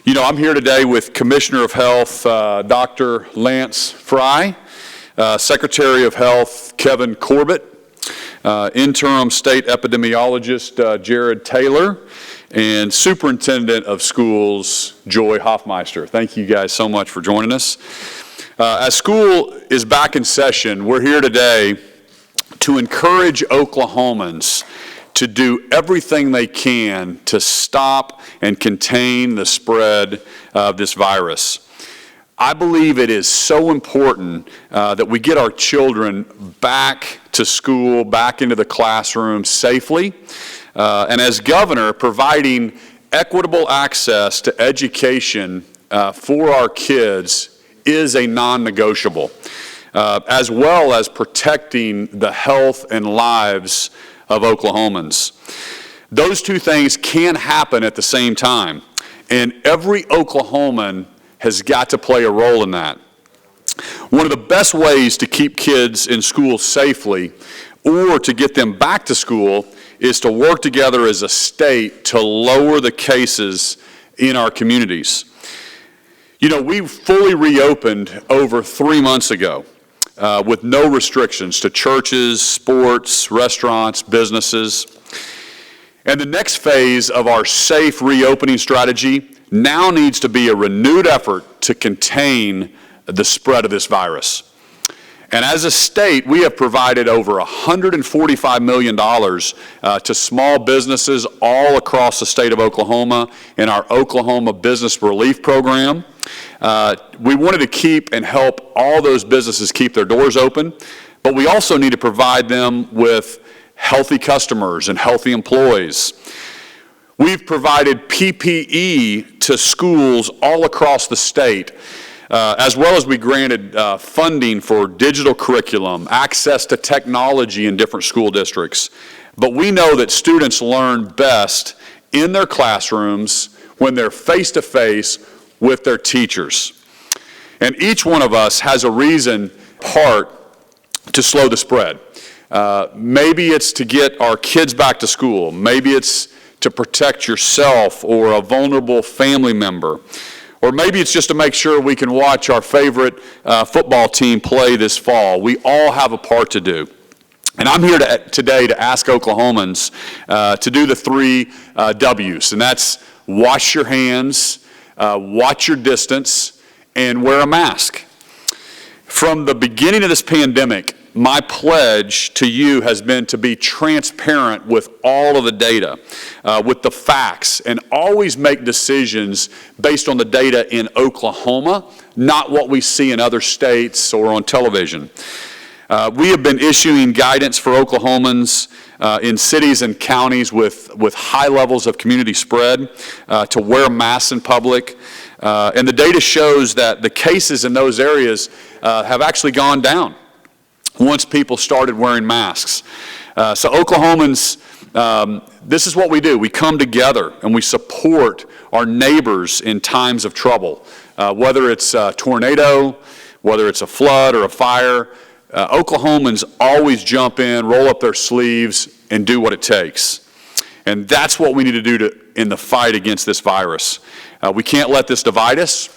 You know, I'm here today with Commissioner of Health, Dr. Lance Frye, Secretary of Health, Kevin Corbett, Interim State Epidemiologist, Jared Taylor, and Superintendent of Schools, Joy Hofmeister. Thank you guys so much for joining us. As school is back in session, we're here today to encourage Oklahomans to do everything they can to stop and contain the spread of this virus. I believe it is so important that we get our children back to school, back into the classroom safely, and as governor, providing equitable access to education for our kids is a non-negotiable, as well as protecting the health and lives of Oklahomans. Those two things can happen at the same time, and every Oklahoman has got to play a role in that. One of the best ways to keep kids in school safely or to get them back to school is to work together as a state to lower the cases in our communities. You know, we fully reopened over 3 months ago. With no restrictions to churches, sports, restaurants, businesses. And the next phase of our safe reopening strategy now needs to be a renewed effort to contain the spread of this virus. And as a state, we have provided over $145 million to small businesses all across the state of Oklahoma in our Oklahoma Business Relief Program. We wanted to keep and help all those businesses keep their doors open, but we also need to provide them with healthy customers and healthy employees. We've provided PPE to schools all across the state, as well as we granted funding for digital curriculum, access to technology in different school districts. But we know that students learn best in their classrooms when they're face-to-face with their teachers. And each one of us has a reason, part, to slow the spread. Maybe it's to get our kids back to school. Maybe it's to protect yourself or a vulnerable family member. Or maybe it's just to make sure we can watch our favorite football team play this fall. We all have a part to do. And I'm here today to ask Oklahomans to do the 3 W's, and that's wash your hands, watch your distance, and wear a mask. From the beginning of this pandemic, my pledge to you has been to be transparent with all of the data, with the facts, and always make decisions based on the data in Oklahoma, not what we see in other states or on television. We have been issuing guidance for Oklahomans in cities and counties with high levels of community spread to wear masks in public. And the data shows that the cases in those areas have actually gone down once people started wearing masks. So Oklahomans, this is what we do. We come together and we support our neighbors in times of trouble. Whether it's a tornado, whether it's a flood or a fire, Oklahomans always jump in, roll up their sleeves, and do what it takes. And that's what we need to do in the fight against this virus. We can't let this divide us.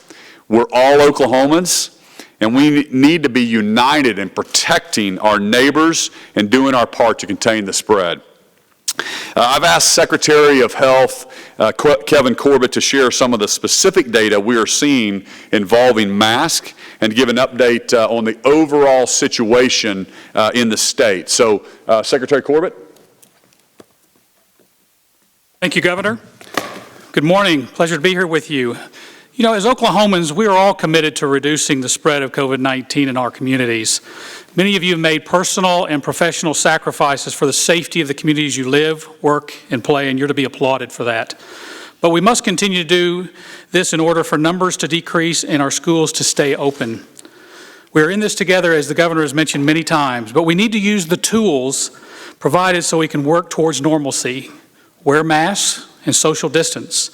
We're all Oklahomans, and we need to be united in protecting our neighbors and doing our part to contain the spread. I've asked Secretary of Health, Kevin Corbett, to share some of the specific data we are seeing involving masks and give an update on the overall situation in the state. So, Secretary Corbett. Thank you, Governor. Good morning. Pleasure to be here with you. You know, as Oklahomans, we are all committed to reducing the spread of COVID-19 in our communities. Many of you have made personal and professional sacrifices for the safety of the communities you live, work, and play, and you're to be applauded for that. But we must continue to do this in order for numbers to decrease and our schools to stay open. We are in this together, as the Governor has mentioned many times, but we need to use the tools provided so we can work towards normalcy, wear masks, and social distance.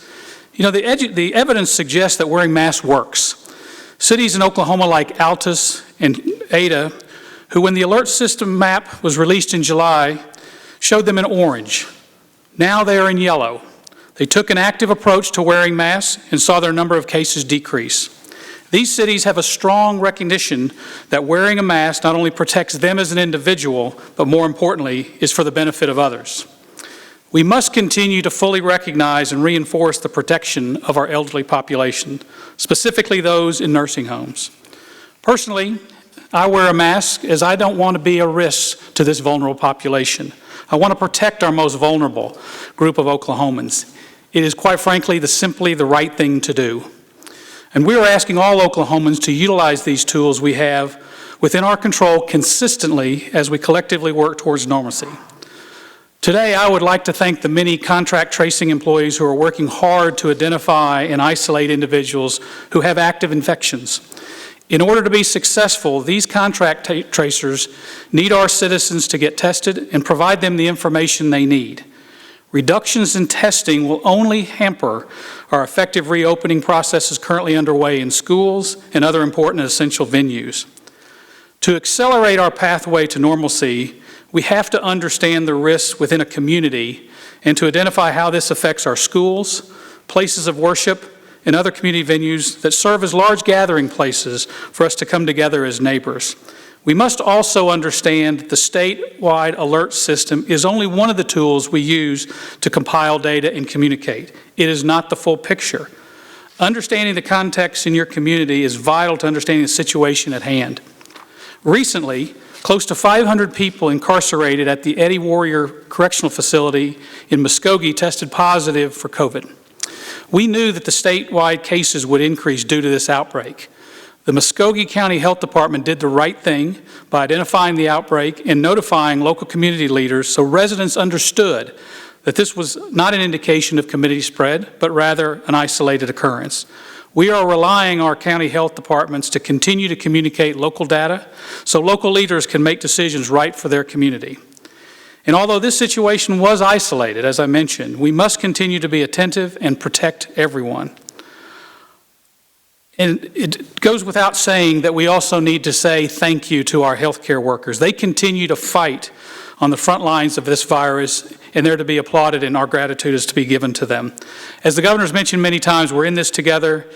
You know, the evidence suggests that wearing masks works. Cities in Oklahoma like Altus and Ada, who when the alert system map was released in July, showed them in orange. Now they are in yellow. They took an active approach to wearing masks and saw their number of cases decrease. These cities have a strong recognition that wearing a mask not only protects them as an individual, but more importantly, is for the benefit of others. We must continue to fully recognize and reinforce the protection of our elderly population, specifically those in nursing homes. Personally, I wear a mask as I don't want to be a risk to this vulnerable population. I want to protect our most vulnerable group of Oklahomans. It is, quite frankly, simply the right thing to do. And we are asking all Oklahomans to utilize these tools we have within our control consistently as we collectively work towards normalcy. Today, I would like to thank the many contract tracing employees who are working hard to identify and isolate individuals who have active infections. In order to be successful, these contract tracers need our citizens to get tested and provide them the information they need. Reductions in testing will only hamper our effective reopening processes currently underway in schools and other important and essential venues. To accelerate our pathway to normalcy, we have to understand the risks within a community and to identify how this affects our schools, places of worship, and other community venues that serve as large gathering places for us to come together as neighbors. We must also understand the statewide alert system is only one of the tools we use to compile data and communicate. It is not the full picture. Understanding the context in your community is vital to understanding the situation at hand. Recently, close to 500 people incarcerated at the Eddie Warrior Correctional Facility in Muskogee tested positive for COVID. We knew that the statewide cases would increase due to this outbreak. The Muskogee County Health Department did the right thing by identifying the outbreak and notifying local community leaders so residents understood that this was not an indication of community spread, but rather an isolated occurrence. We are relying on our county health departments to continue to communicate local data so local leaders can make decisions right for their community. And although this situation was isolated, as I mentioned, we must continue to be attentive and protect everyone. And it goes without saying that we also need to say thank you to our healthcare workers. They continue to fight on the front lines of this virus, and they're to be applauded, and our gratitude is to be given to them. As the governor's mentioned many times, we're in this together.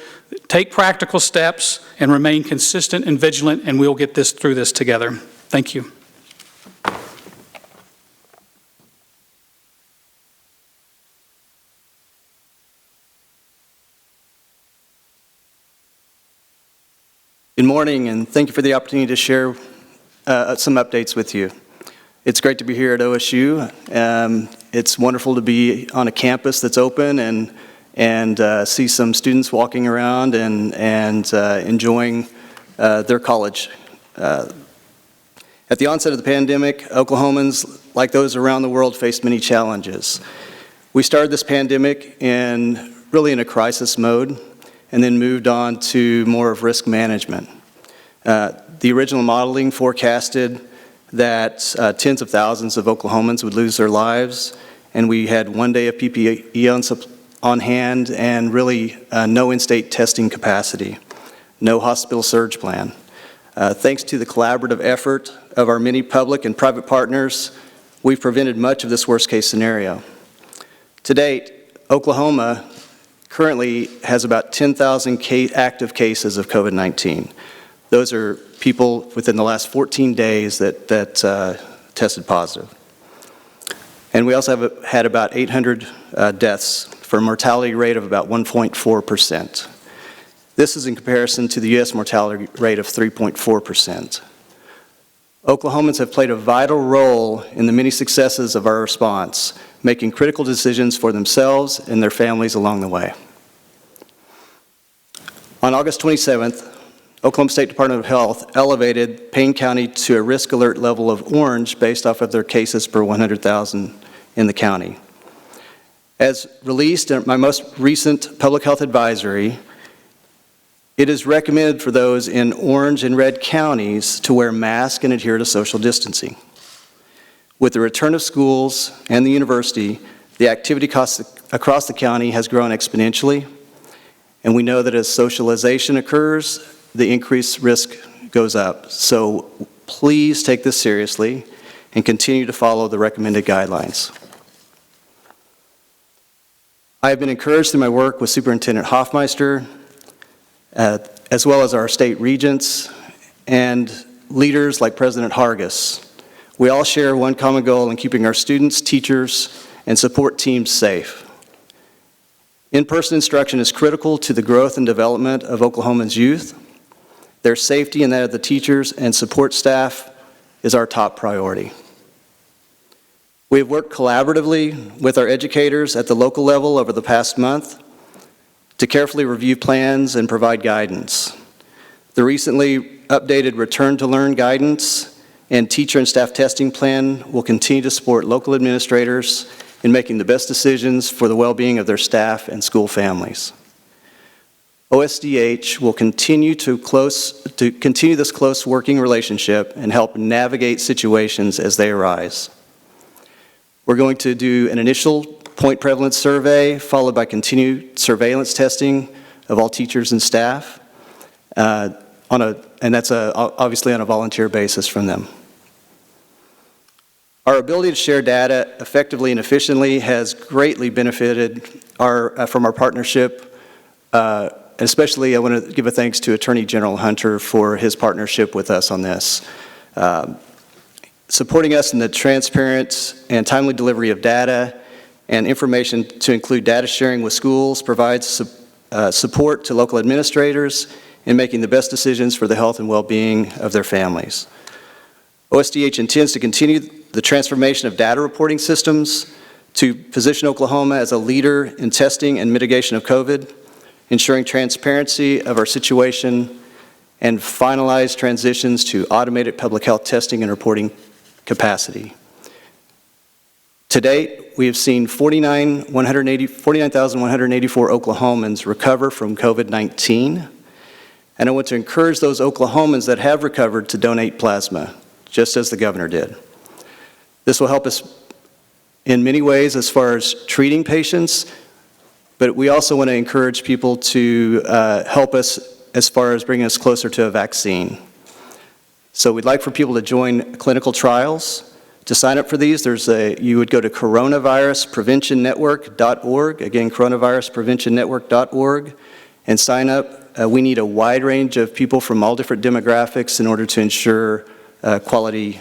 Take practical steps and remain consistent and vigilant, and we'll get through this together. Thank you. Good morning, and thank you for the opportunity to share some updates with you. It's great to be here at OSU. It's wonderful to be on a campus that's open and see some students walking around and enjoying their college. At the onset of the pandemic, Oklahomans, like those around the world, faced many challenges. We started this pandemic really in a crisis mode, and then moved on to more of risk management. The original modeling forecasted that tens of thousands of Oklahomans would lose their lives, and we had 1 day of PPE on hand and really no in-state testing capacity, no hospital surge plan. Thanks to the collaborative effort of our many public and private partners, we've prevented much of this worst-case scenario. To date, Oklahoma currently has about 10,000 active cases of COVID-19. Those are people within the last 14 days that tested positive. And we also have had about 800 deaths for a mortality rate of about 1.4%. This is in comparison to the U.S. mortality rate of 3.4%. Oklahomans have played a vital role in the many successes of our response, making critical decisions for themselves and their families along the way. On August 27th, Oklahoma State Department of Health elevated Payne County to a risk alert level of orange based off of their cases per 100,000 in the county. As released in my most recent public health advisory, it is recommended for those in orange and red counties to wear masks and adhere to social distancing. With the return of schools and the university, the activity costs across the county has grown exponentially, and we know that as socialization occurs, the increased risk goes up. So please take this seriously and continue to follow the recommended guidelines. I have been encouraged through my work with Superintendent Hofmeister, as well as our state regents and leaders like President Hargis. We all share one common goal in keeping our students, teachers, and support teams safe. In-person instruction is critical to the growth and development of Oklahomans' youth. Their safety and that of the teachers and support staff is our top priority. We have worked collaboratively with our educators at the local level over the past month to carefully review plans and provide guidance. The recently updated Return to Learn guidance and teacher and staff testing plan will continue to support local administrators in making the best decisions for the well-being of their staff and school families. OSDH will continue this close working relationship and help navigate situations as they arise. We're going to do an initial point prevalence survey, followed by continued surveillance testing of all teachers and staff, and that's obviously on a volunteer basis from them. Our ability to share data effectively and efficiently has greatly benefited from our partnership. Especially, I want to give a thanks to Attorney General Hunter for his partnership with us on this. Supporting us in the transparent and timely delivery of data and information to include data sharing with schools provides support to local administrators in making the best decisions for the health and well-being of their families. OSDH intends to continue the transformation of data reporting systems to position Oklahoma as a leader in testing and mitigation of COVID, ensuring transparency of our situation, and finalize transitions to automated public health testing and reporting capacity. To date, we have seen 49,184 Oklahomans recover from COVID-19, and I want to encourage those Oklahomans that have recovered to donate plasma, just as the governor did. This will help us in many ways as far as treating patients, but we also want to encourage people to help us as far as bringing us closer to a vaccine. So we'd like for people to join clinical trials. To sign up for these, you would go to coronaviruspreventionnetwork.org, again, coronaviruspreventionnetwork.org, and sign up. We need a wide range of people from all different demographics in order to ensure quality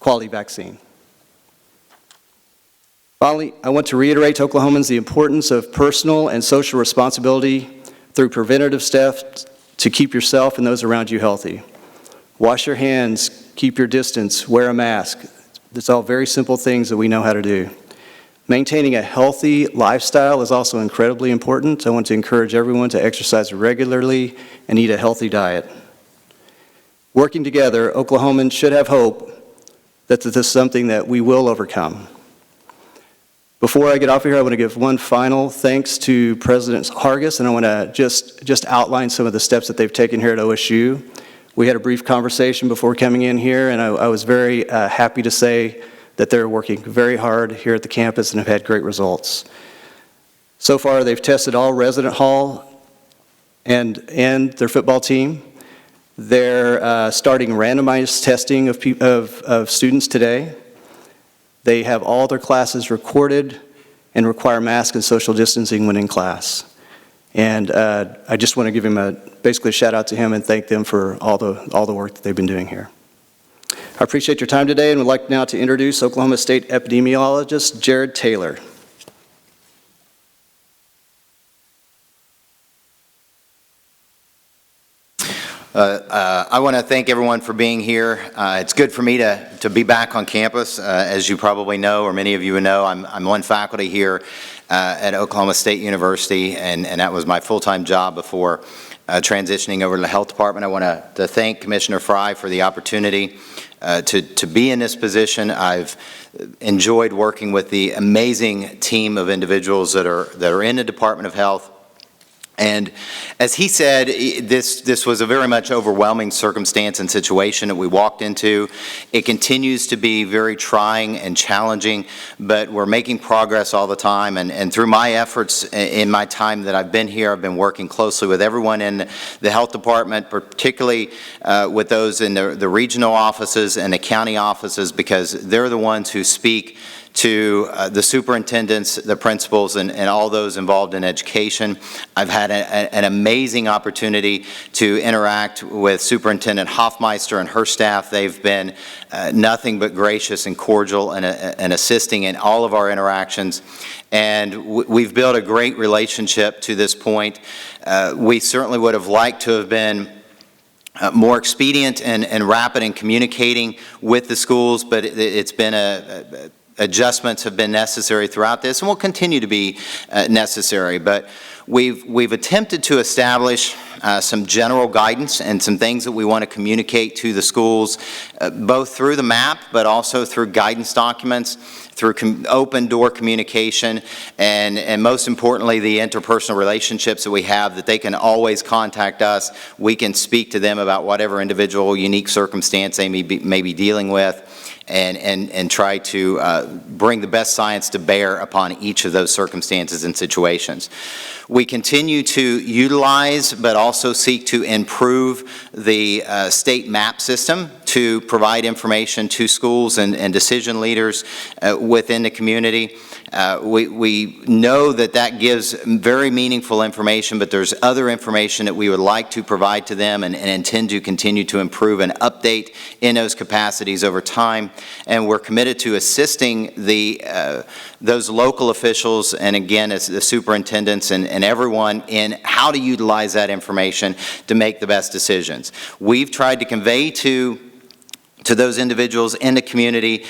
vaccine. Finally, I want to reiterate to Oklahomans the importance of personal and social responsibility through preventative steps to keep yourself and those around you healthy. Wash your hands, keep your distance, wear a mask. It's all very simple things that we know how to do. Maintaining a healthy lifestyle is also incredibly important. I want to encourage everyone to exercise regularly and eat a healthy diet. Working together, Oklahomans should have hope that this is something that we will overcome. Before I get off of here, I want to give one final thanks to President Hargis, and I want to just outline some of the steps that they've taken here at OSU. We had a brief conversation before coming in here, and I was very happy to say that they're working very hard here at the campus and have had great results. So far, they've tested all resident hall and their football team. They're starting randomized testing of students today. They have all their classes recorded and require mask and social distancing when in class. And I just want to give him basically a shout out to him and thank them for all the work that they've been doing here. I appreciate your time today and would like now to introduce Oklahoma State Epidemiologist Jared Taylor. I want to thank everyone for being here. It's good for me to be back on campus. As you probably know, or many of you know, I'm on faculty here at Oklahoma State University, and that was my full-time job before transitioning over to the health department. I want to thank Commissioner Frye for the opportunity to be in this position. I've enjoyed working with the amazing team of individuals that are in the Department of Health. And as he said, this was a very much overwhelming circumstance and situation that we walked into. It continues to be very trying and challenging, but we're making progress all the time. And through my efforts in my time that I've been here, I've been working closely with everyone in the health department, particularly with those in the regional offices and the county offices, because they're the ones who speak to the superintendents, the principals, and all those involved in education. I've had an amazing opportunity to interact with Superintendent Hofmeister and her staff. They've been nothing but gracious and cordial and assisting in all of our interactions. And we've built a great relationship to this point. We certainly would have liked to have been more expedient and rapid in communicating with the schools, but it's been adjustments have been necessary throughout this and will continue to be necessary. But we've attempted to establish some general guidance and some things that we want to communicate to the schools, both through the map, but also through guidance documents, through open door communication, and most importantly, the interpersonal relationships that we have, that they can always contact us. We can speak to them about whatever individual unique circumstance they may be dealing with, and try to bring the best science to bear upon each of those circumstances and situations. We continue to utilize, but also seek to improve the state map system to provide information to schools and decision leaders within the community. We know that gives very meaningful information, but there's other information that we would like to provide to them and intend to continue to improve and update in those capacities over time. And we're committed to assisting those local officials, and again, as the superintendents and everyone, in how to utilize that information to make the best decisions. We've tried to convey to those individuals in the community,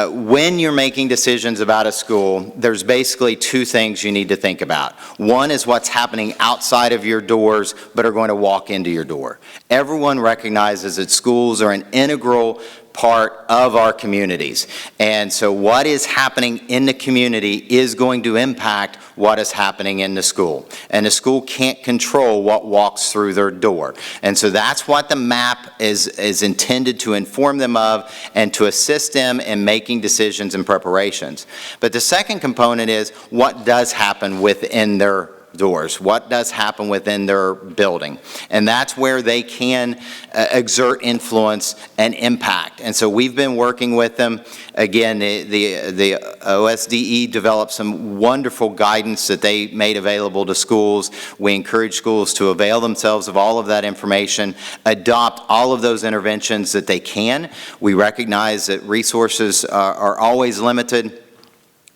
when you're making decisions about a school, there's basically two things you need to think about. One is what's happening outside of your doors, but are going to walk into your door. Everyone recognizes that schools are an integral part of our communities. And so what is happening in the community is going to impact what is happening in the school. And the school can't control what walks through their door. And so that's what the map is intended to inform them of and to assist them in making decisions and preparations. But the second component is what does happen within their doors, what does happen within their building. And that's where they can exert influence and impact. And so we've been working with them. Again, the OSDE developed some wonderful guidance that they made available to schools. We encourage schools to avail themselves of all of that information, adopt all of those interventions that they can. We recognize that resources are always limited.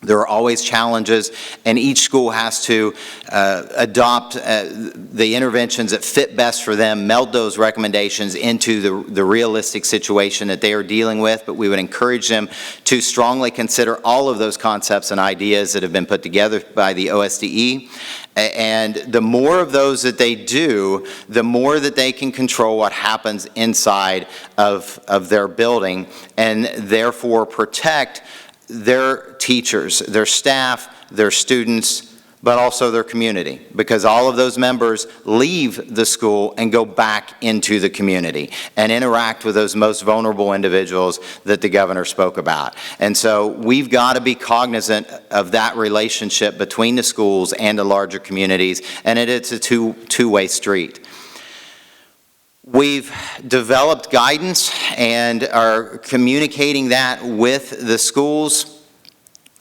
There are always challenges, and each school has to adopt the interventions that fit best for them, meld those recommendations into the realistic situation that they are dealing with. But we would encourage them to strongly consider all of those concepts and ideas that have been put together by the OSDE. And the more of those that they do, the more that they can control what happens inside of their building, and therefore protect their teachers, their staff, their students, but also their community, because all of those members leave the school and go back into the community and interact with those most vulnerable individuals that the governor spoke about. And so we've got to be cognizant of that relationship between the schools and the larger communities, and it's a two-way street. We've developed guidance and are communicating that with the schools,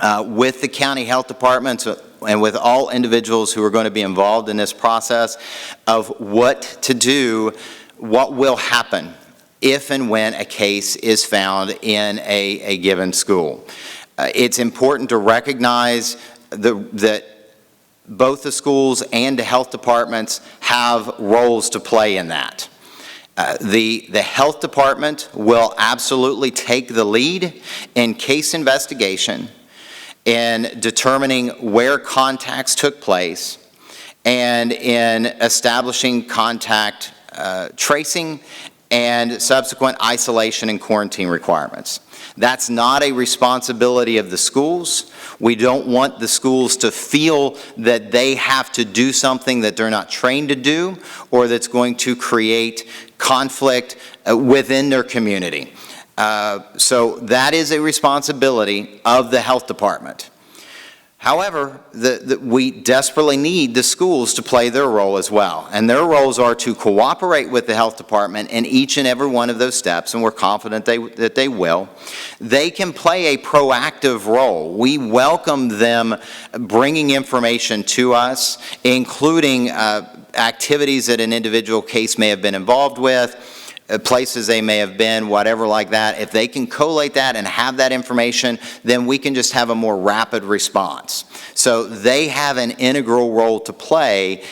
with the county health departments, and with all individuals who are going to be involved in this process of what to do, what will happen if and when a case is found in a given school. It's important to recognize that both the schools and the health departments have roles to play in that. The health department will absolutely take the lead in case investigation, in determining where contacts took place, and in establishing contact tracing and subsequent isolation and quarantine requirements. That's not a responsibility of the schools. We don't want the schools to feel that they have to do something that they're not trained to do, or that's going to create conflict within their community. So that is a responsibility of the health department. However, we desperately need the schools to play their role as well. And their roles are to cooperate with the health department in each and every one of those steps, and we're confident that they will. They can play a proactive role. We welcome them bringing information to us, including activities that an individual case may have been involved with, places they may have been, whatever like that. If they can collate that and have that information, then we can just have a more rapid response. So they have an integral role to play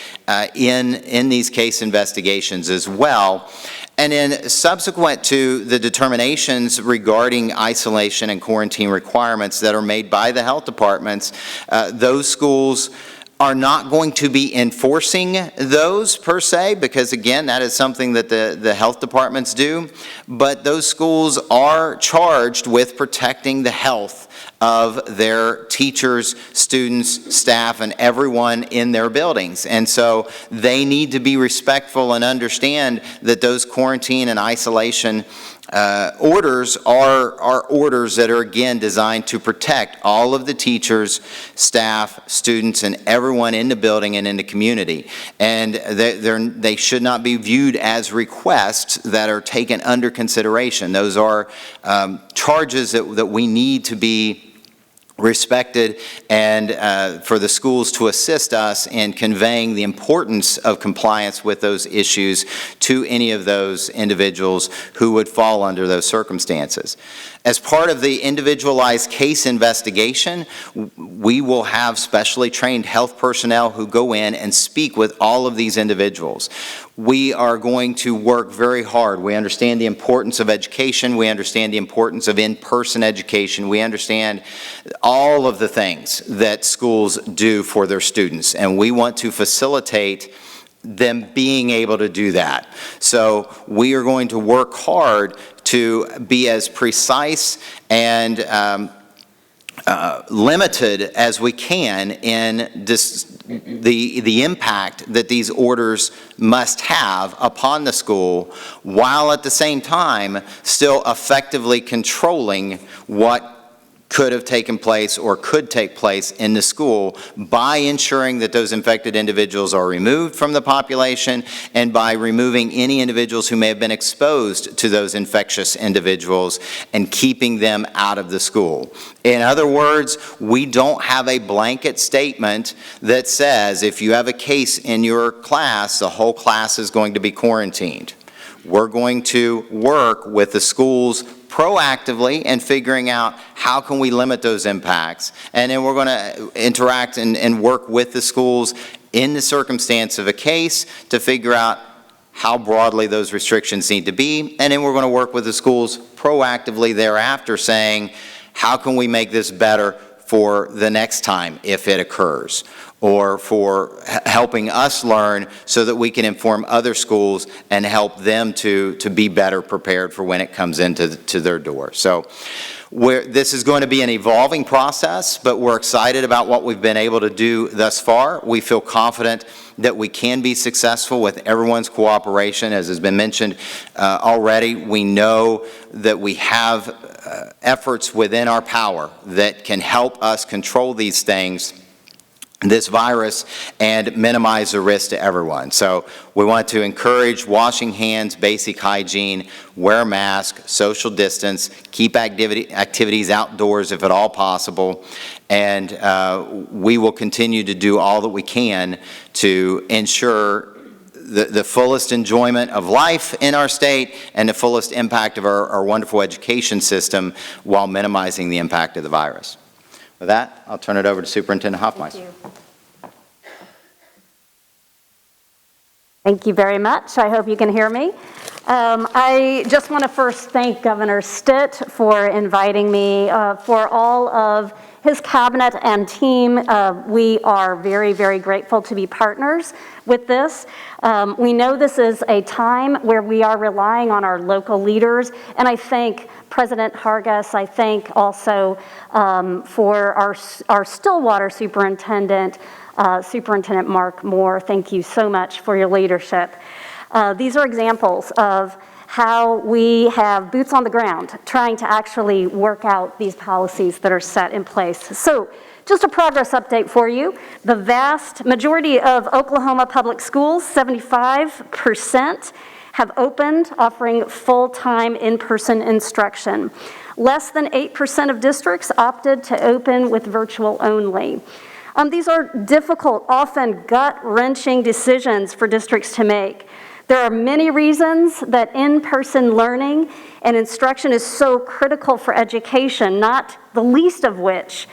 in these case investigations as well. And then subsequent to the determinations regarding isolation and quarantine requirements that are made by the health departments, those schools are not going to be enforcing those per se, because again, that is something that the health departments do, but those schools are charged with protecting the health of their teachers, students, staff, and everyone in their buildings. And so they need to be respectful and understand that those quarantine and isolation orders are orders that are, again, designed to protect all of the teachers, staff, students, and everyone in the building and in the community. And they should not be viewed as requests that are taken under consideration. Those are charges that we need to be respected, and for the schools to assist us in conveying the importance of compliance with those issues to any of those individuals who would fall under those circumstances. As part of the individualized case investigation, we will have specially trained health personnel who go in and speak with all of these individuals. We are going to work very hard. We understand the importance of education. We understand the importance of in-person education. We understand all of the things that schools do for their students, and we want to facilitate them being able to do that. So we are going to work hard to be as precise and limited as we can in the impact that these orders must have upon the school, while at the same time still effectively controlling what could have taken place or could take place in the school, by ensuring that those infected individuals are removed from the population and by removing any individuals who may have been exposed to those infectious individuals and keeping them out of the school. In other words, we don't have a blanket statement that says if you have a case in your class, the whole class is going to be quarantined. We're going to work with the schools proactively and figuring out how can we limit those impacts. And then we're going to interact and work with the schools in the circumstance of a case to figure out how broadly those restrictions need to be. And then we're going to work with the schools proactively thereafter, saying, how can we make this better for the next time if it occurs, or for helping us learn so that we can inform other schools and help them to be better prepared for when it comes into their door. So this is going to be an evolving process, but we're excited about what we've been able to do thus far. We feel confident that we can be successful with everyone's cooperation. As has been mentioned already, we know that we have efforts within our power that can help us control these things, this virus, and minimize the risk to everyone. So we want to encourage washing hands, basic hygiene, wear a mask, social distance, keep activities outdoors if at all possible, and we will continue to do all that we can to ensure the fullest enjoyment of life in our state and the fullest impact of our wonderful education system while minimizing the impact of the virus. With that, I'll turn it over to Superintendent Hofmeister. Thank you very much. I hope you can hear me. I just want to first thank Governor Stitt for inviting me, for all of his cabinet and team. We are very, very grateful to be partners with this. We know this is a time where we are relying on our local leaders, and I thank President Hargis. I thank also for our Stillwater Superintendent, Superintendent Mark Moore. Thank you so much for your leadership. These are examples of how we have boots on the ground trying to actually work out these policies that are set in place. So just a progress update for you. The vast majority of Oklahoma public schools, 75%, have opened, offering full-time in-person instruction. Less than 8% of districts opted to open with virtual only. These are difficult, often gut-wrenching decisions for districts to make. There are many reasons that in-person learning and instruction is so critical for education, not the least of which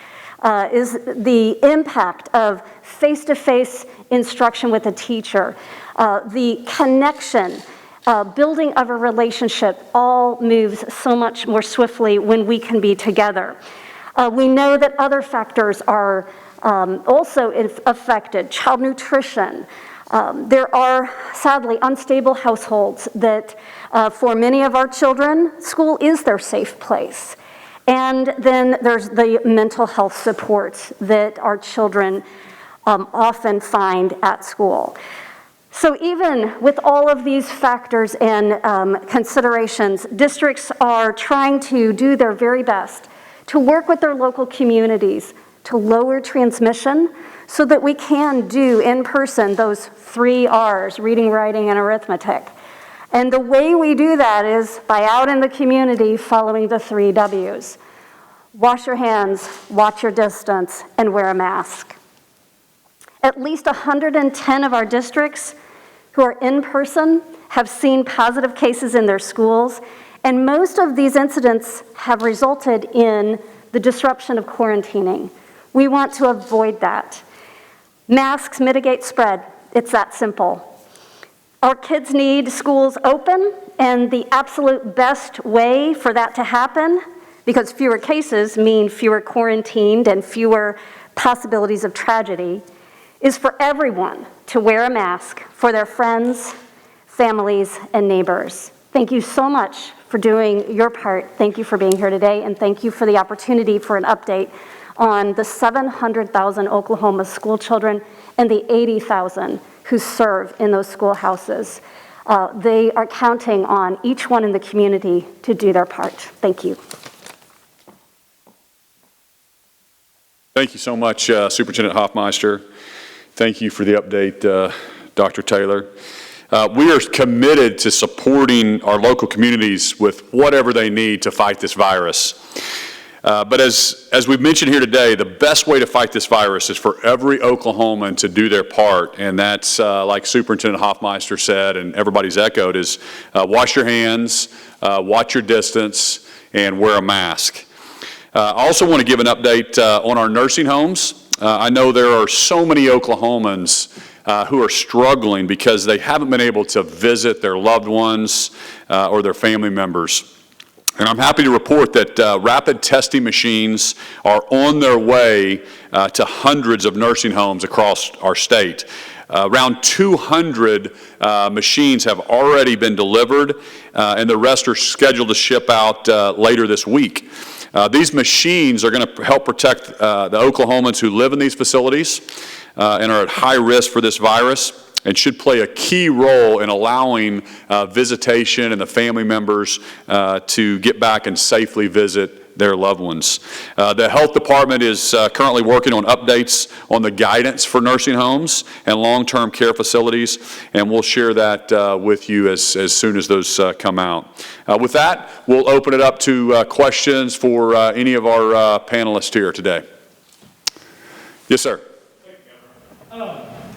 is the impact of face-to-face instruction with a teacher, the connection, building of a relationship all moves so much more swiftly when we can be together. We know that other factors are also affected, child nutrition. There are, sadly, unstable households that, for many of our children, school is their safe place. And then there's the mental health supports that our children often find at school. So even with all of these factors and considerations, districts are trying to do their very best to work with their local communities to lower transmission so that we can do in person those 3 R's, reading, writing, and arithmetic. And the way we do that is by out in the community following the 3 W's. Wash your hands, watch your distance, and wear a mask. At least 110 of our districts who are in person have seen positive cases in their schools, and most of these incidents have resulted in the disruption of quarantining. We want to avoid that. Masks mitigate spread. It's that simple. Our kids need schools open, and the absolute best way for that to happen, because fewer cases mean fewer quarantined and fewer possibilities of tragedy, is for everyone to wear a mask for their friends, families, and neighbors. Thank you so much for doing your part. Thank you for being here today, and thank you for the opportunity for an update on the 700,000 Oklahoma school children and the 80,000 who serve in those schoolhouses. They are counting on each one in the community to do their part. Thank you. Thank you so much, Superintendent Hofmeister. Thank you for the update, Dr. Taylor. We are committed to supporting our local communities with whatever they need to fight this virus. But as we've mentioned here today, the best way to fight this virus is for every Oklahoman to do their part, and that's, like Superintendent Hofmeister said, and everybody's echoed, is wash your hands, watch your distance, and wear a mask. I also want to give an update on our nursing homes. I know there are so many Oklahomans who are struggling because they haven't been able to visit their loved ones or their family members. And I'm happy to report that rapid testing machines are on their way to hundreds of nursing homes across our state. Around 200 machines have already been delivered, and the rest are scheduled to ship out later this week. These machines are going to help protect the Oklahomans who live in these facilities and are at high risk for this virus, and should play a key role in allowing visitation and the family members to get back and safely visit their loved ones. The health department is currently working on updates on the guidance for nursing homes and long-term care facilities, and we'll share that with you as soon as those come out. With that, we'll open it up to questions for any of our panelists here today. Yes, sir.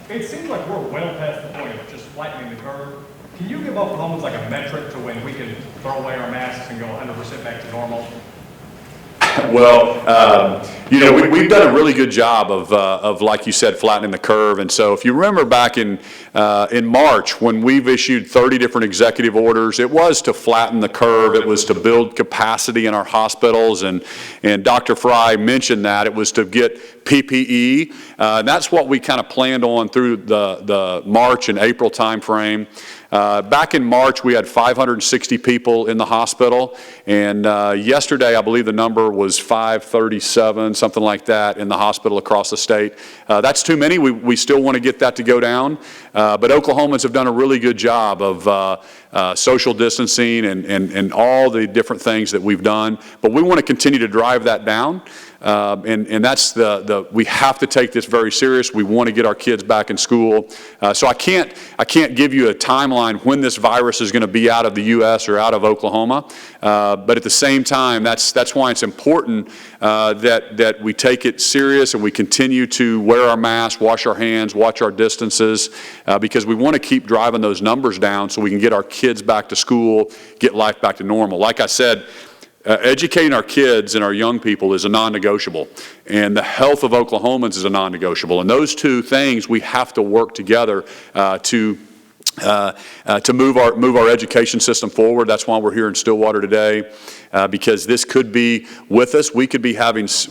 It seems like we're well past the point of just flattening the curve. Can you give Oklahomans like a metric to when we can throw away our masks and go 100% back to normal? Well, we've done a really good job of, like you said, flattening the curve. And so if you remember back in March when we've issued 30 different executive orders, it was to flatten the curve. It was to build capacity in our hospitals. And Dr. Frye mentioned that. It was to get PPE. And that's what we kind of planned on through the March and April timeframe. Back in March, we had 560 people in the hospital, and yesterday, I believe the number was 537, something like that, in the hospital across the state. That's too many. We still want to get that to go down, but Oklahomans have done a really good job of social distancing and all the different things that we've done, but we want to continue to drive that down. And that's we have to take this very serious. We want to get our kids back in school. So I can't give you a timeline when this virus is going to be out of the U.S. or out of Oklahoma. But at the same time, that's why it's important that we take it serious and we continue to wear our masks, wash our hands, watch our distances, because we want to keep driving those numbers down so we can get our kids back to school, get life back to normal. Like I said, educating our kids and our young people is a non-negotiable, and the health of Oklahomans is a non-negotiable. And those two things, we have to work together to move our education system forward. That's why we're here in Stillwater today, because this could be with us. We could be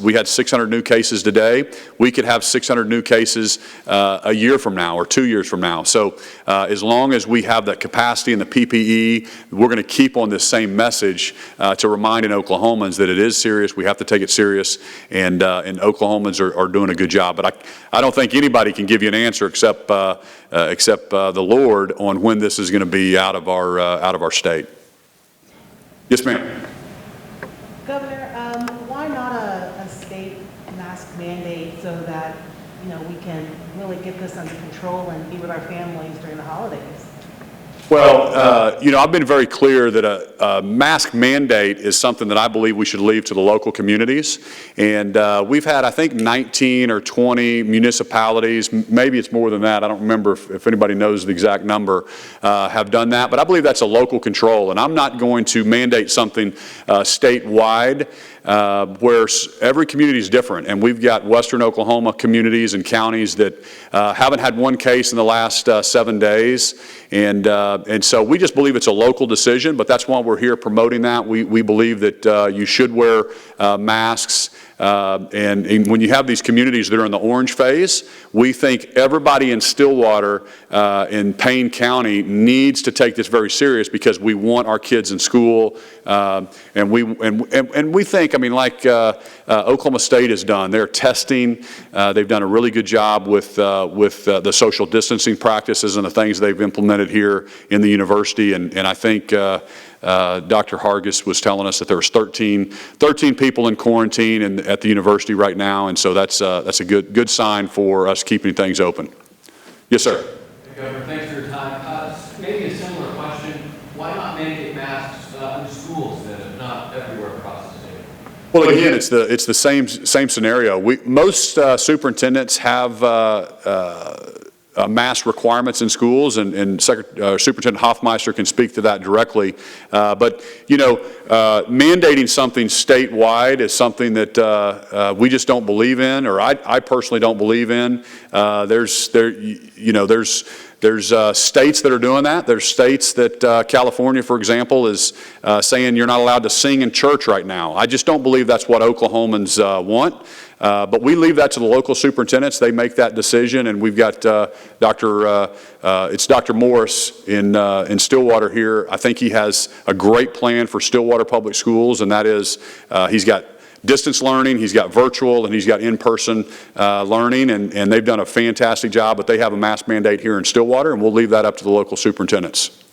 we had 600 new cases today. We could have 600 new cases a year from now or 2 years from now. So as long as we have that capacity and the PPE, we're going to keep on this same message to reminding Oklahomans that it is serious. We have to take it serious, and Oklahomans are doing a good job. But I don't think anybody can give you an answer except the Lord on when this is going to be out of our state. Yes, ma'am. Governor, why not a state mask mandate so that, we can really get this under control and be with our families during the holidays? Well, I've been very clear that a mask mandate is something that I believe we should leave to the local communities. And we've had, I think, 19 or 20 municipalities, maybe it's more than that, I don't remember if anybody knows the exact number, have done that. But I believe that's a local control. And I'm not going to mandate something statewide where every community is different. And we've got Western Oklahoma communities and counties that haven't had one case in the last 7 days. And so we just believe it's a local decision, but that's why we're here promoting that. We believe that you should wear masks. And when you have these communities that are in the orange phase, we think everybody in Stillwater, in Payne County, needs to take this very serious because we want our kids in school. And we think, like Oklahoma State has done, they're testing. They've done a really good job with the social distancing practices and the things they've implemented here in the university. And I think Dr. Hargis was telling us that there was 13 people in quarantine at the university right now, and so that's a good sign for us keeping things open. Yes, sir. Hey, Governor, thanks for your time. Maybe a similar question: why not mandate masks in schools that are not everywhere across the state? Well, again, it's the same scenario. Most superintendents have mask requirements in schools, and Superintendent Hofmeister can speak to that directly. But mandating something statewide is something that we just don't believe in, or I personally don't believe in. There's states that are doing that. There's states that California, for example, is saying you're not allowed to sing in church right now. I just don't believe that's what Oklahomans want. But we leave that to the local superintendents. They make that decision, and we've got it's Dr. Morris in Stillwater here. I think he has a great plan for Stillwater Public Schools, and that is he's got distance learning, he's got virtual, and he's got in-person learning, and they've done a fantastic job, but they have a mask mandate here in Stillwater, and we'll leave that up to the local superintendents.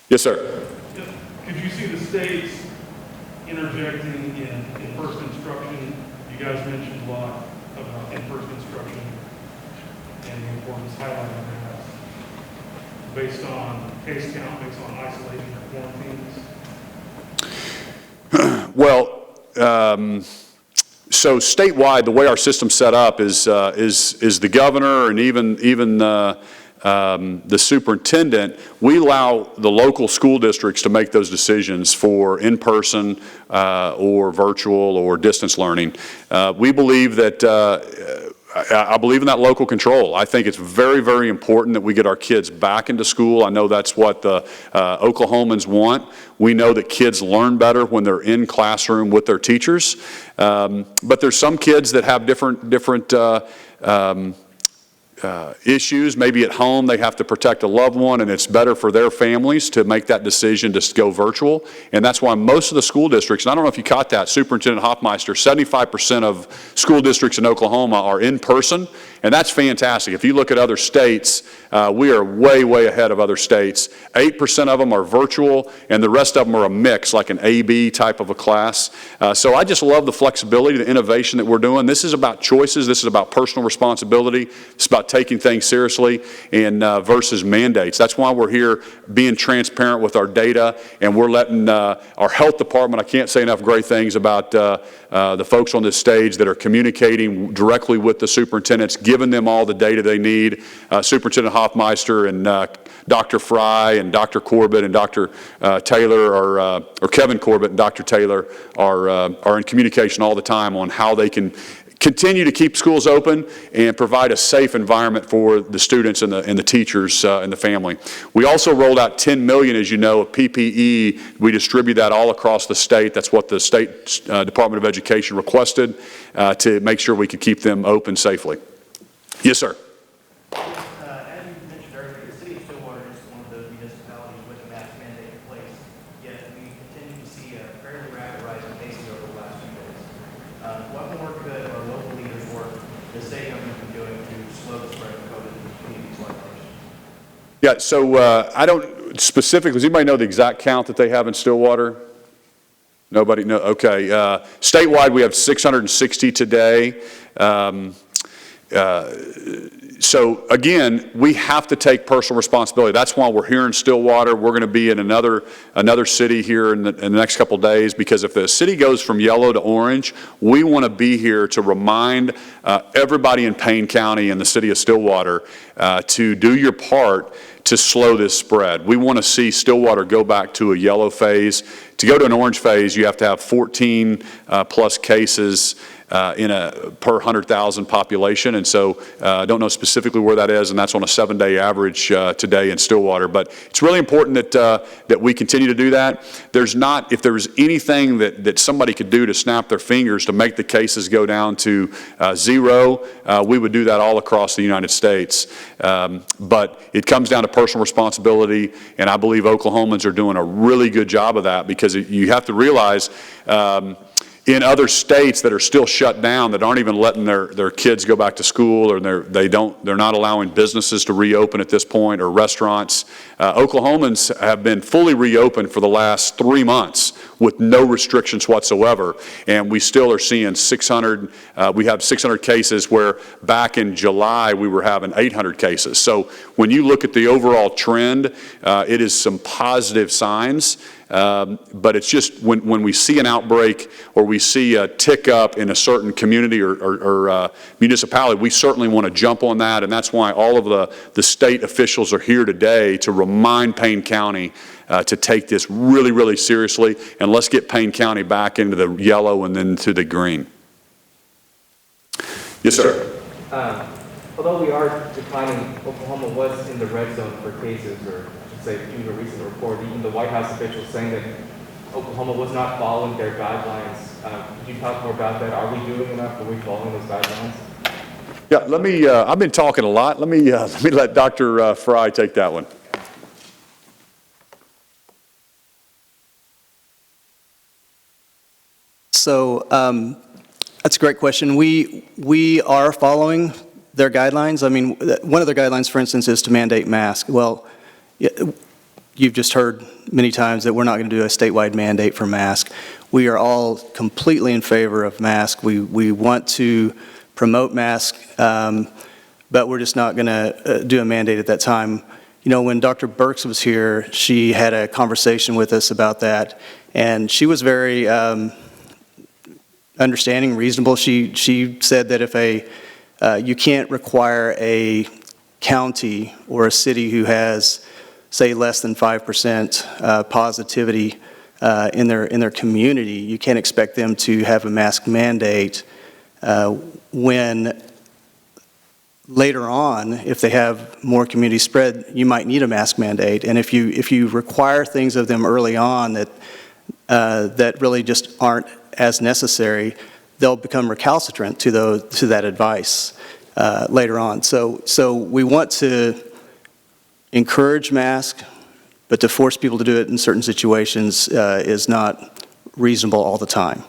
Yes, sir. Could you see the states interjecting in in-person instruction? You guys mentioned a lot about in-person instruction and the importance highlighting that based on case count, based on isolation or quarantines. Well, so statewide, the way our system's set up is the governor and even the superintendent. We allow the local school districts to make those decisions for in-person or virtual or distance learning. We believe that I believe in that local control. I think it's very, very important that we get our kids back into school. I know that's what the Oklahomans want. We know that kids learn better when they're in classroom with their teachers. But there's some kids that have different issues. Maybe at home they have to protect a loved one, and it's better for their families to make that decision to go virtual. And that's why most of the school districts, and I don't know if you caught that, Superintendent Hofmeister, 75% of school districts in Oklahoma are in person, and that's fantastic. If you look at other states, we are way, way ahead of other states. 8% of them are virtual, and the rest of them are a mix, like an A-B type of a class. So I just love the flexibility, the innovation that we're doing. This is about choices. This is about personal responsibility. It's about taking things seriously and versus mandates. That's why we're here being transparent with our data, and we're letting our health department, I can't say enough great things about the folks on this stage that are communicating directly with the superintendents, giving them all the data they need. Superintendent Hofmeister and Dr. Frye and Dr. Corbett and Dr. Taylor or Kevin Corbett and Dr. Taylor are in communication all the time on how they can continue to keep schools open and provide a safe environment for the students and the teachers and the family. We also rolled out $10 million, as you know, of PPE. We distribute that all across the state. That's what the State Department of Education requested to make sure we could keep them open safely. Yes, sir. As you mentioned earlier, the city of Stillwater is one of those municipalities with a mask mandate in place, yet we continue to see a fairly rapid rise in cases over the last few days. What more could our local leaders or the state government be doing to slow the spread of COVID in communities like ours? Yeah, so I don't specifically, does anybody know the exact count that they have in Stillwater? Nobody? No, okay. Statewide, we have 660 today. So again, we have to take personal responsibility. That's why we're here in Stillwater. We're going to be in another city here in the next couple of days, because if the city goes from yellow to orange, we want to be here to remind everybody in Payne County and the city of Stillwater to do your part to slow this spread. We want to see Stillwater go back to a yellow phase. To go to an orange phase, you have to have 14 plus cases in a per 100,000 population, and so I don't know specifically where that is, and that's on a 7-day average today in Stillwater. But it's really important that we continue to do that. There's not, if there's anything that somebody could do to snap their fingers to make the cases go down to zero, we would do that all across the United States. But it comes down to personal responsibility, and I believe Oklahomans are doing a really good job of that, because you have to realize in other states that are still shut down, that aren't even letting their kids go back to school, or they're not allowing businesses to reopen at this point, or restaurants. Oklahomans have been fully reopened for the last 3 months with no restrictions whatsoever, and we still are seeing 600. We have 600 cases, where back in July we were having 800 cases. So when you look at the overall trend, it is some positive signs. But it's just when we see an outbreak, or we see a tick up in a certain community or municipality, we certainly want to jump on that, and that's why all of the state officials are here today to remind Payne County to take this really, really seriously, and let's get Payne County back into the yellow and then to the green. Yes, sir. Although we are declining, Oklahoma was in the red zone for cases, or say, due to a recent report, even the White House officials saying that Oklahoma was not following their guidelines. Could you talk more about that? Are we doing enough? Are we following those guidelines? Yeah, let me, I've been talking a lot. Let me let Dr. Frye take that one. So that's a great question. We are following their guidelines. I mean, one of their guidelines, for instance, is to mandate masks. Well, you've just heard many times that we're not going to do a statewide mandate for masks. We are all completely in favor of masks. We want to promote masks, but we're just not going to do a mandate at that time. You know, when Dr. Burks was here, she had a conversation with us about that, and she was very understanding, reasonable. She said that if you can't require a county or a city who has, say, less than 5% positivity in their community, you can't expect them to have a mask mandate when later on, if they have more community spread, you might need a mask mandate. And if you require things of them early on that really just aren't as necessary, they'll become recalcitrant to that advice later on. So we want to encourage masks, but to force people to do it in certain situations is not reasonable all the time.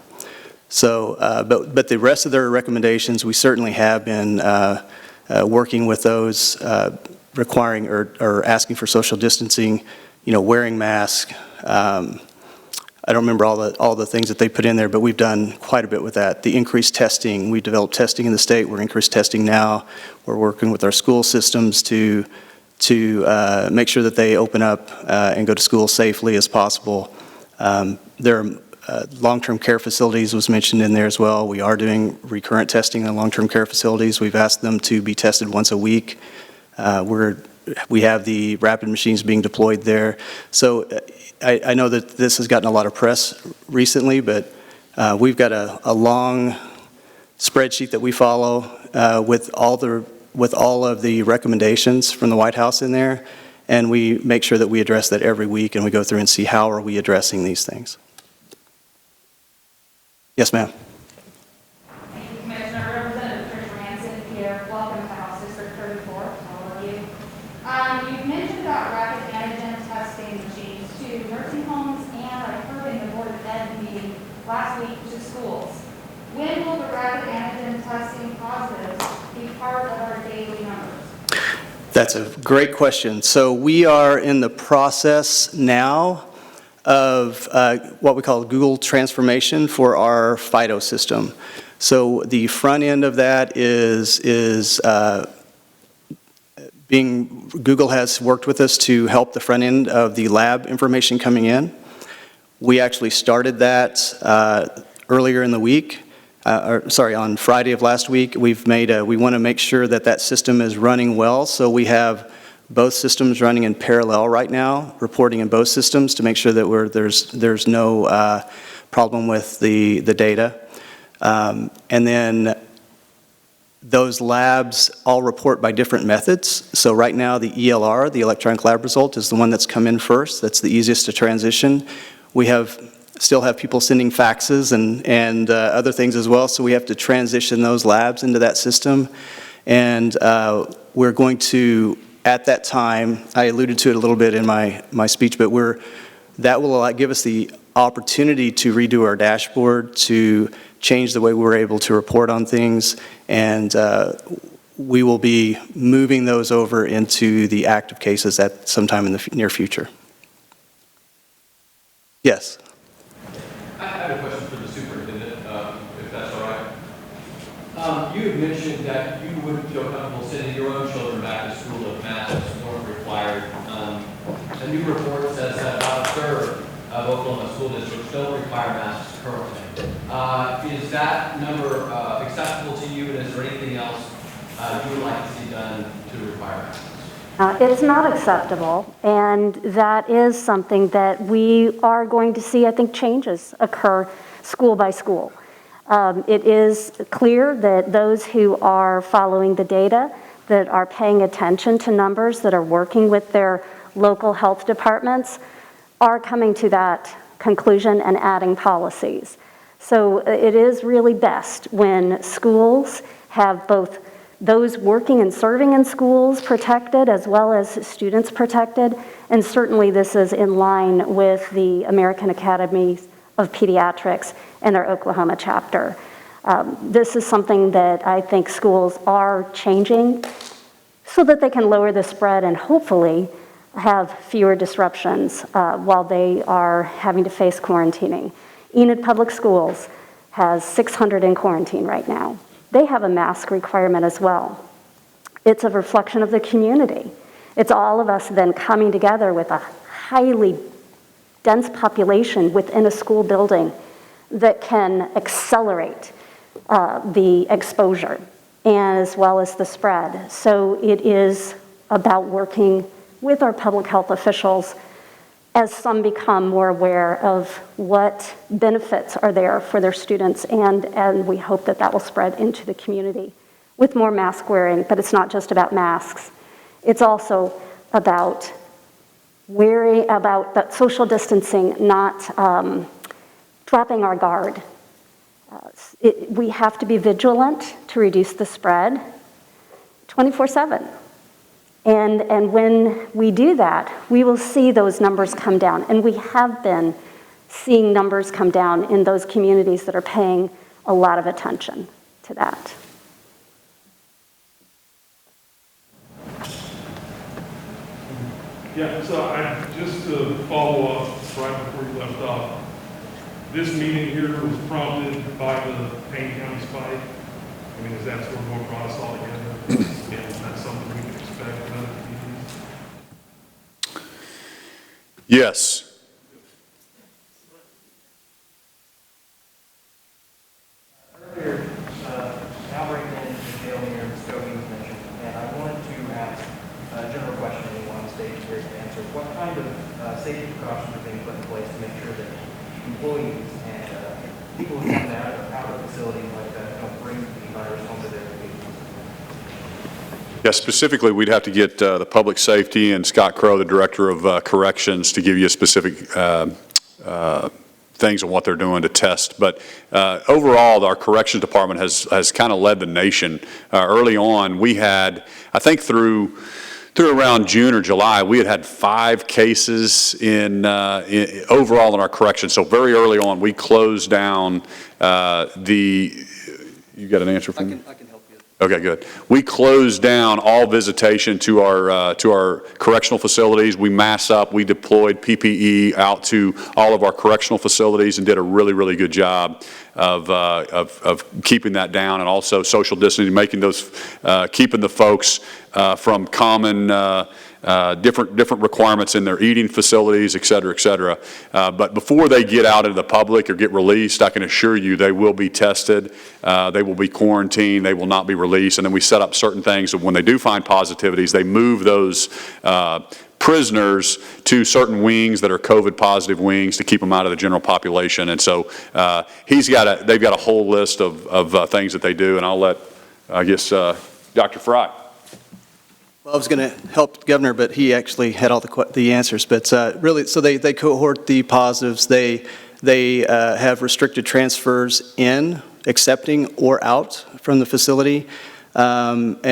So, but the rest of their recommendations, we certainly have been working with those requiring or asking for social distancing, wearing masks. I don't remember all the things that they put in there, but we've done quite a bit with that. The increased testing, we developed testing in the state. We're increased testing now. We're working with our school systems to make sure that they open up and go to school safely as possible. There are long-term care facilities was mentioned in there as well. We are doing recurrent testing in long-term care facilities. We've asked them to be tested once a week. We have the rapid machines being deployed there. So I know that this has gotten a lot of press recently, but we've got a long spreadsheet that we follow with all of the recommendations from the White House in there, and we make sure that we address that every week, and we go through and see how are we addressing these things. Yes, ma'am. Thank you, Commissioner. Representative Ranson here. Welcome to House District 34, all of you. You've mentioned about rapid antigen testing machines to nursing homes, and I heard in the Board of Ed meeting last week to schools. When will the rapid antigen testing positives be part of our daily numbers? That's a great question. So we are in the process now of what we call Google transformation for our FIDO system. So the front end of that is Google has worked with us to help the front end of the lab information coming in. We actually started that earlier in the week. On Friday of last week. We want to make sure that that system is running well, so we have both systems running in parallel right now, reporting in both systems to make sure that there's no problem with the data. And then those labs all report by different methods. So right now the ELR, the electronic lab result, is the one that's come in first. That's the easiest to transition. We still have people sending faxes and other things as well, so we have to transition those labs into that system. And we're going to, at that time, I alluded to it a little bit in my speech, but that will give us the opportunity to redo our dashboard, to change the way we're able to report on things, and we will be moving those over into the active cases at sometime in the near future. Yes? I have a question for the superintendent, if that's all right. You had mentioned that you wouldn't feel comfortable sending your own children back to school if masks weren't required. A new report says that about a third of Oklahoma school districts don't require masks currently. Is that number acceptable to you, and is there anything else you would like to see done to require masks? It's not acceptable, and that is something that we are going to see, I think, changes occur school by school. It is clear that those who are following the data, that are paying attention to numbers, that are working with their local health departments, are coming to that conclusion and adding policies. So it is really best when schools have both those working and serving in schools protected as well as students protected, and certainly this is in line with the American Academy of Pediatrics and their Oklahoma chapter. This is something that I think schools are changing so that they can lower the spread and hopefully have fewer disruptions while they are having to face quarantining. Enid Public Schools has 600 in quarantine right now. They have a mask requirement as well. It's a reflection of the community. It's all of us then coming together with a highly dense population within a school building that can accelerate the exposure as well as the spread. So it is about working with our public health officials as some become more aware of what benefits are there for their students, and we hope that that will spread into the community with more mask wearing. But it's not just about masks. It's also about that social distancing, not dropping our guard. We have to be vigilant to reduce the spread 24/7. And when we do that, we will see those numbers come down. And we have been seeing numbers come down in those communities that are paying a lot of attention to that. Yeah, so just to follow up right before you left off, this meeting here was prompted by the Payne County spike. I mean, is that sort of what brought us all together? And is that something we can expect in other communities? Yes. Earlier, outbreak in jail here, scoping was mentioned, and I wanted to ask a general question anyone on the stage is here to answer. What kind of safety precautions are being put in place to make sure that employees and people who come out of facilities like that don't bring the virus home to their communities? Yeah, specifically, we'd have to get the public safety and Scott Crow, the director of corrections, to give you a specific things on what they're doing to test. But overall, our corrections department has kind of led the nation. Early on, we had, I think through around June or July, we had 5 cases overall in our corrections. So very early on, we closed down you got an answer for me? I can help you. Okay, good. We closed down all visitation to our correctional facilities. We masked up. We deployed PPE out to all of our correctional facilities and did a really, really good job of keeping that down, and also social distancing, making those keeping the folks from common different requirements in their eating facilities, et cetera, et cetera. But before they get out into the public or get released, I can assure you they will be tested, they will be quarantined, they will not be released, and then we set up certain things that when they do find positivities, they move those prisoners to certain wings that are COVID positive wings to keep them out of the general population. And so they've got a whole list of things that they do, and I'll let, I guess, Dr. Frye. Well, I was going to help the governor, but he actually had all the answers. But really, so they cohort the positives. They have restricted transfers in, accepting, or out from the facility, and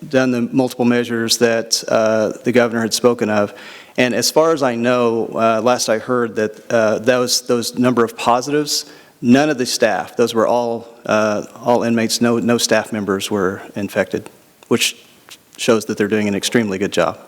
done the multiple measures that the governor had spoken of. And as far as I know, last I heard that those number of positives, none of the staff, those were all inmates, no staff members were infected, which shows that they're doing an extremely good job.